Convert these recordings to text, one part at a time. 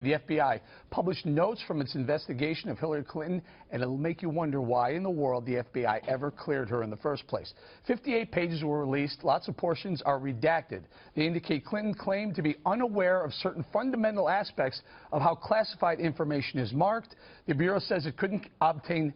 The FBI published notes from its investigation of Hillary Clinton, and it'll make you wonder why in the world the FBI ever cleared her in the first place. 58 pages were released. Lots of portions are redacted. They indicate Clinton claimed to be unaware of certain fundamental aspects of how classified information is marked. The Bureau says it couldn't obtain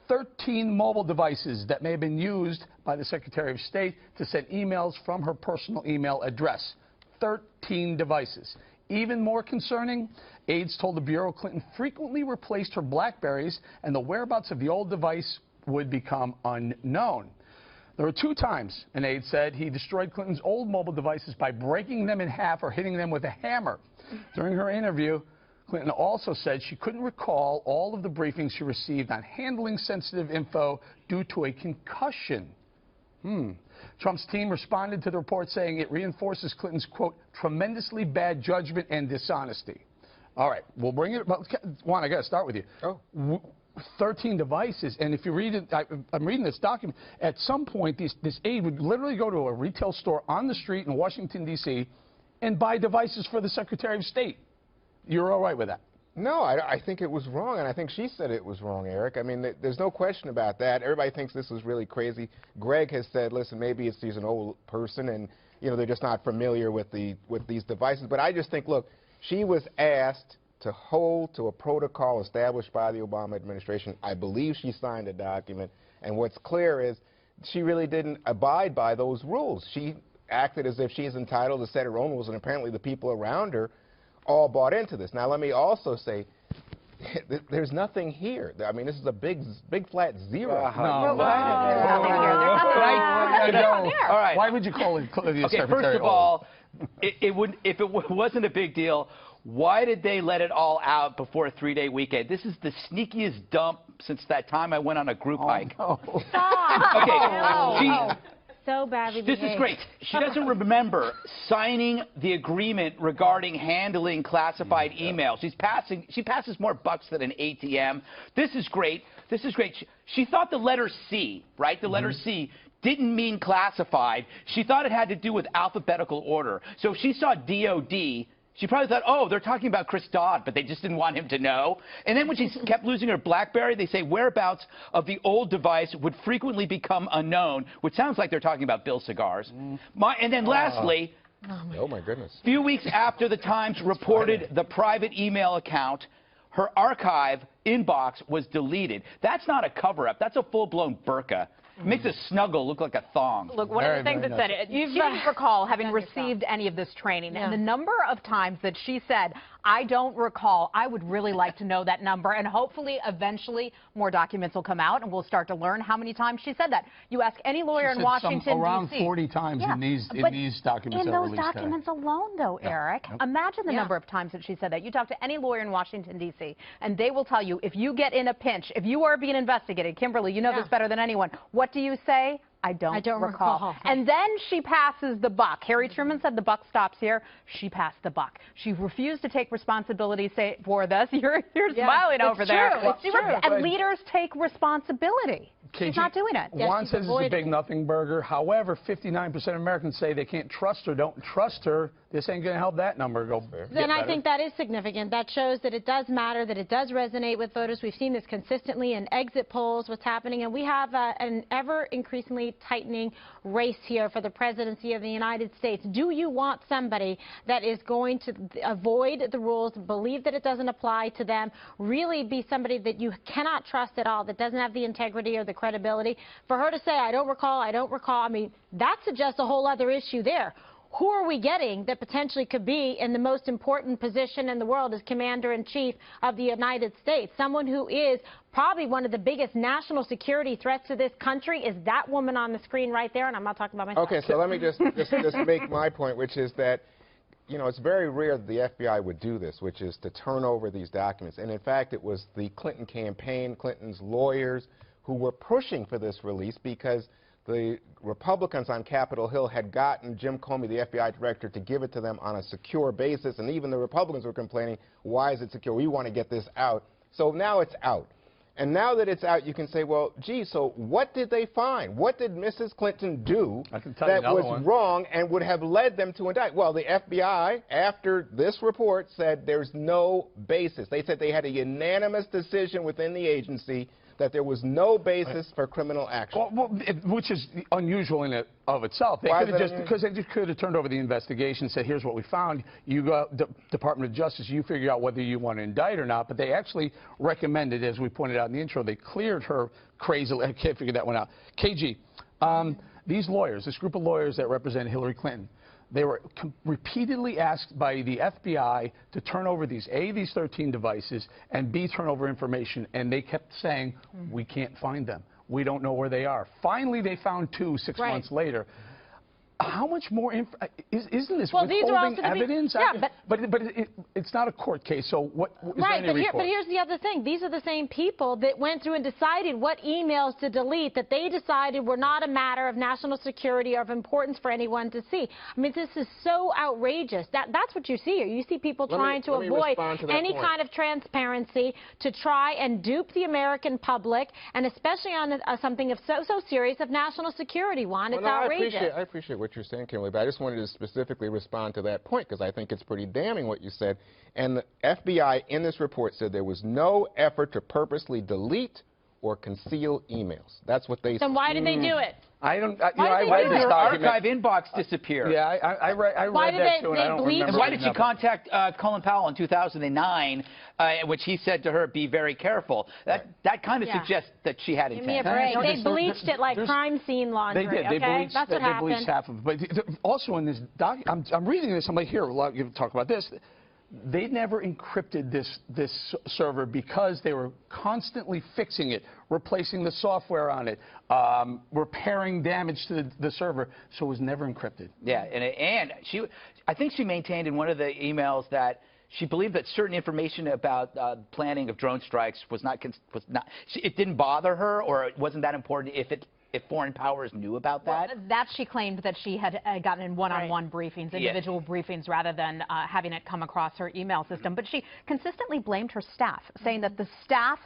13 mobile devices that may have been used by the Secretary of State to send emails from her personal email address. 13 devices. Even more concerning, aides told the Bureau Clinton frequently replaced her BlackBerries and the whereabouts of the old device would become unknown. There were 2 times, an aide said, he destroyed Clinton's old mobile devices by breaking them in half or hitting them with a hammer. During her interview, Clinton also said she couldn't recall all of the briefings she received on handling sensitive info due to a concussion. Trump's team responded to the report saying it reinforces Clinton's, quote, tremendously bad judgment and dishonesty. All right, we'll bring it up. Juan, I got to start with you. Oh. 13 devices, and if you read it, I'm reading this document, at some point this aide would literally go to a retail store on the street in Washington, D.C. and buy devices for the Secretary of State. You're all right with that? No, I think it was wrong, and I think she said it was wrong, Eric. I mean, there's no question about that. Everybody thinks this was really crazy. Greg has said, listen, maybe she's an old person, and they're just not familiar with these devices. But I just think, look, she was asked to hold to a protocol established by the Obama administration. I believe she signed a document, and what's clear is she really didn't abide by those rules. She acted as if she's entitled to set her own rules, and apparently the people around her all bought into this. Now, let me also say, there's nothing here. I mean, this is a big flat zero. No. All right. Why would you call it the Okay, Secretary first of all, if it wasn't a big deal, why did they let it all out before a 3-day weekend? This is the sneakiest dump since that time I went on a group hike. No. Stop. Okay. So badly This is great. She doesn't remember signing the agreement regarding handling classified emails. She passes more bucks than an ATM. This is great. This is great. She thought the letter C, right? The letter C didn't mean classified. She thought it had to do with alphabetical order. So if she saw DOD, she probably thought, oh, they're talking about Chris Dodd, but they just didn't want him to know. And then when she kept losing her BlackBerry, they say whereabouts of the old device would frequently become unknown, which sounds like they're talking about Bill cigars. And then lastly, oh my goodness. a few weeks after the Times reported the private email account, her archive inbox was deleted. That's not a cover-up. That's a full-blown burqa. It makes a snuggle look like a thong. Look, one of the things that said, she didn't recall having received any of this training. And the number of times that she said, I don't recall, I would really like to know that number. And hopefully, eventually, more documents will come out and we'll start to learn how many times she said that. You ask any lawyer in Washington, D.C. Around 40 times in these documents. In those documents alone, though, Eric, imagine the number of times that she said that. You talk to any lawyer in Washington, D.C., and they will tell you, if you get in a pinch, if you are being investigated, Kimberly, you know this better than anyone, what do you say? I don't recall. And then she passes the buck. Harry Truman said the buck stops here. She passed the buck. She refused to take responsibility for this. You're smiling over there. It's true. And leaders take responsibility. She's not doing it. Juan says it's a big nothing burger. However, 59% of Americans say they can't trust her, don't trust her. This ain't going to help that number go better. Then I think that is significant. That shows that it does matter, that it does resonate with voters. We've seen this consistently in exit polls, what's happening, and we have an ever-increasingly tightening race here for the presidency of the United States. Do you want somebody that is going to avoid the rules, believe that it doesn't apply to them, really be somebody that you cannot trust at all, that doesn't have the integrity or the credibility? For her to say, I don't recall, I mean, that suggests a whole other issue there. Who are we getting that potentially could be in the most important position in the world as Commander-in-Chief of the United States? Someone who is probably one of the biggest national security threats to this country is that woman on the screen right there, and I'm not talking about myself. Okay, so let me just make my point, which is that, it's very rare that the FBI would do this, which is to turn over these documents. And in fact, it was the Clinton campaign, Clinton's lawyers, who were pushing for this release because the Republicans on Capitol Hill had gotten Jim Comey, the FBI director, to give it to them on a secure basis, and even the Republicans were complaining, why is it secure? We want to get this out. So now it's out. And now that it's out, you can say, well, gee, so what did they find? What did Mrs. Clinton do I can tell you that another was one. wrong and would have led them to indict? Well, the FBI, after this report, said there's no basis. They said they had a unanimous decision within the agency that there was no basis for criminal action. Which is unusual in and of itself. They Why could is have that just, unusual? because they just could have turned over the investigation and said, here's what we found. You go, Department of Justice, you figure out whether you want to indict or not. But they actually recommended, as we pointed out in the intro, they cleared her crazily. I can't figure that one out. KG, these lawyers, this group of lawyers that represent Hillary Clinton, they were repeatedly asked by the FBI to turn over these 13 devices, and B, turn over information, and they kept saying, we can't find them. We don't know where they are. Finally, they found 2 6 Right. months later. How much more isn't this Well, these are withholding also to be- evidence? yeah, but it's not a court case, so what is Right, there any but recourse? here's the other thing. These are the same people that went through and decided what emails to delete that they decided were not a matter of national security or of importance for anyone to see. I mean, this is so outrageous. That's what you see here. You see people trying to let me avoid respond to that any point. kind of transparency to try and dupe the American public, and especially on something of so serious of national security, Juan. It's Well, no, outrageous. I appreciate what you're saying, Kimberly, but I just wanted to specifically respond to that point because I think it's pretty damning what you said. And the FBI in this report said there was no effort to purposely delete or conceal emails. That's what they said. Then why did they do it? I don't. Why did they read do this it? Her document. archive inbox disappeared. Yeah, I read Why did that they- too, and they I don't bleach- remember. And why did she nothing. contact Colin Powell in 2009, in which he said to her, be very careful? That kind of Yeah. suggests that she had Give me a intent. break. No, They there's- bleached it like there's- crime scene laundry. They did. They okay? bleached, That's what they happened. bleached half of it. But also in this doc, I'm reading this. I'm like, here, you talk about this. They never encrypted this server because they were constantly fixing it, replacing the software on it, repairing damage to the server, so it was never encrypted. Yeah, and I think she maintained in one of the emails that she believed that certain information about planning of drone strikes was not. It didn't bother her, or it wasn't that important if foreign powers knew about that. Well, that she claimed that she had gotten in one-on-one briefings, individual briefings, rather than having it come across her email system. But she consistently blamed her staff, saying that the staff,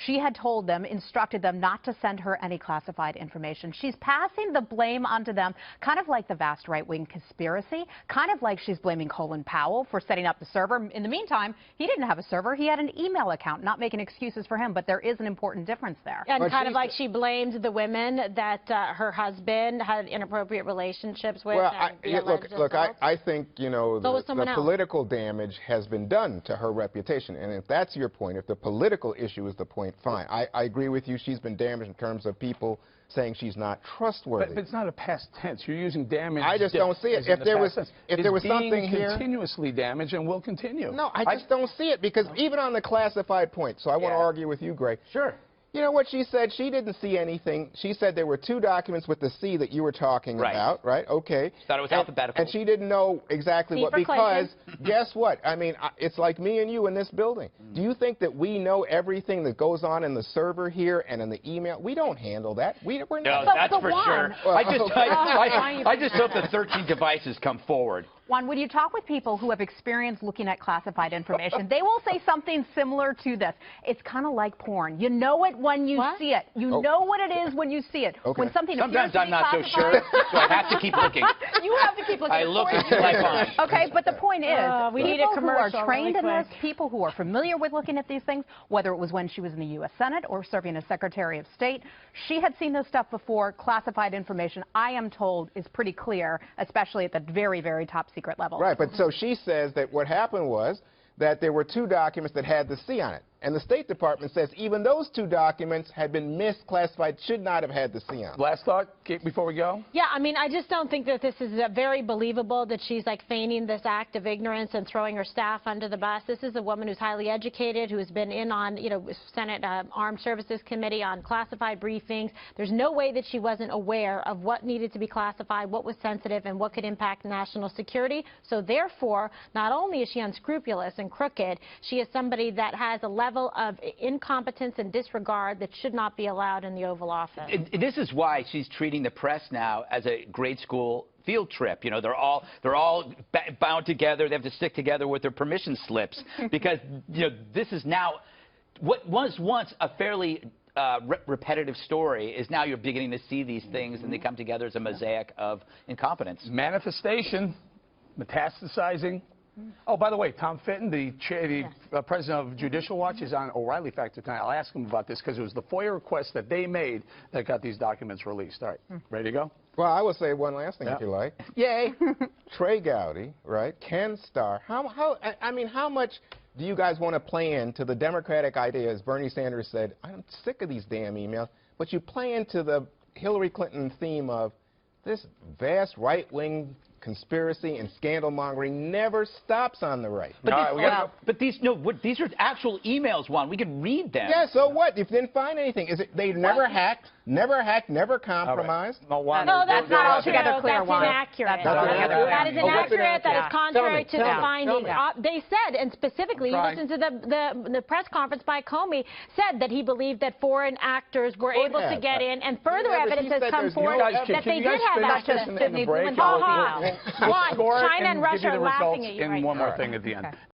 she had told them, instructed them not to send her any classified information. She's passing the blame onto them, kind of like the vast right-wing conspiracy, kind of like she's blaming Colin Powell for setting up the server. In the meantime, he didn't have a server. He had an email account, not making excuses for him, but there is an important difference there. And But kind of she's- like she blamed the women that her husband had inappropriate relationships with. Well, and the look, alleged assaults. I think, So was the someone else. political damage has been done to her reputation. And if that's your point, if the political issue is the point, fine. I agree with you. She's been damaged in terms of people saying she's not trustworthy. But it's not a past tense. You're using damage. I just don't see it. as in If the there past was- tense. if It's there was being something here- continuously damaged and will continue. No, I just don't see it because even on the classified point, so I want to Yeah. argue with you, Greg. Sure. You know what she said? She didn't see anything. She said there were 2 documents with the C that you were talking Right. about, right? Okay. Thought it was And- alphabetical. And she didn't know exactly C what, for because Clinton. guess what? I mean, it's like me and you in this building. Do you think that we know everything that goes on in the server here and in the email? We don't handle that. We're No, not. that's so for Juan- sure. Well, I just, okay. I just hope the 13 devices come forward. Juan, when you talk with people who have experience looking at classified information, they will say something similar to this. It's kind of like porn. You know it when you What? see it. You Oh. know what it is when you see it. Okay. When something Sometimes appears to I'm be not so classified- sure, so I have to keep looking. You have to keep looking. I The look point until I is- find. Okay, but the point is, We need a people who are commercial trained really in this, quick. people who are familiar with looking at these things, whether it was when she was in the U.S. Senate or serving as Secretary of State, she had seen this stuff before. Classified information, I am told, is pretty clear, especially at the very, very top secret level. Right, but so she says that what happened was that there were 2 documents that had the C on it. And the State Department says even those 2 documents had been misclassified, should not have had the C on it. Last thought before we go? Yeah, I mean, I just don't think that this is very believable that she's like feigning this act of ignorance and throwing her staff under the bus. This is a woman who's highly educated, who has been in on, Senate Armed Services Committee on classified briefings. There's no way that she wasn't aware of what needed to be classified, what was sensitive, and what could impact national security. So therefore, not only is she unscrupulous and crooked, she is somebody that has a level of incompetence and disregard that should not be allowed in the Oval Office. This is why she's treating the press now as a grade school field trip. They're all bound together. They have to stick together with their permission slips because this is now what was once a fairly repetitive story is now you're beginning to see these things, and they come together as a mosaic of incompetence. Manifestation, metastasizing. Oh, by the way, Tom Fitton, the president of Judicial Watch, is on O'Reilly Factor tonight. I'll ask him about this because it was the FOIA request that they made that got these documents released. All right, ready to go? Well, I will say one last thing, if you like. Yay. Trey Gowdy, right? Ken Starr. I mean, how much do you guys want to play into the Democratic idea, as Bernie Sanders said, I'm sick of these damn emails, but you play into the Hillary Clinton theme of this vast right-wing conspiracy and scandal-mongering never stops on the right. But these are actual emails, Juan. We can read them. Yeah, so what? If they didn't find anything, is it they never hacked, never compromised? Right. No, that's not altogether clear, That's Juan. inaccurate. That is inaccurate. That is contrary to the Tell me. finding. They said, and specifically, you listen to the press conference by Comey, said that he believed that foreign actors were able to get in, and further evidence has come forward that they did have access. Juan, China and Russia are laughing at you right now. one more thing at the end.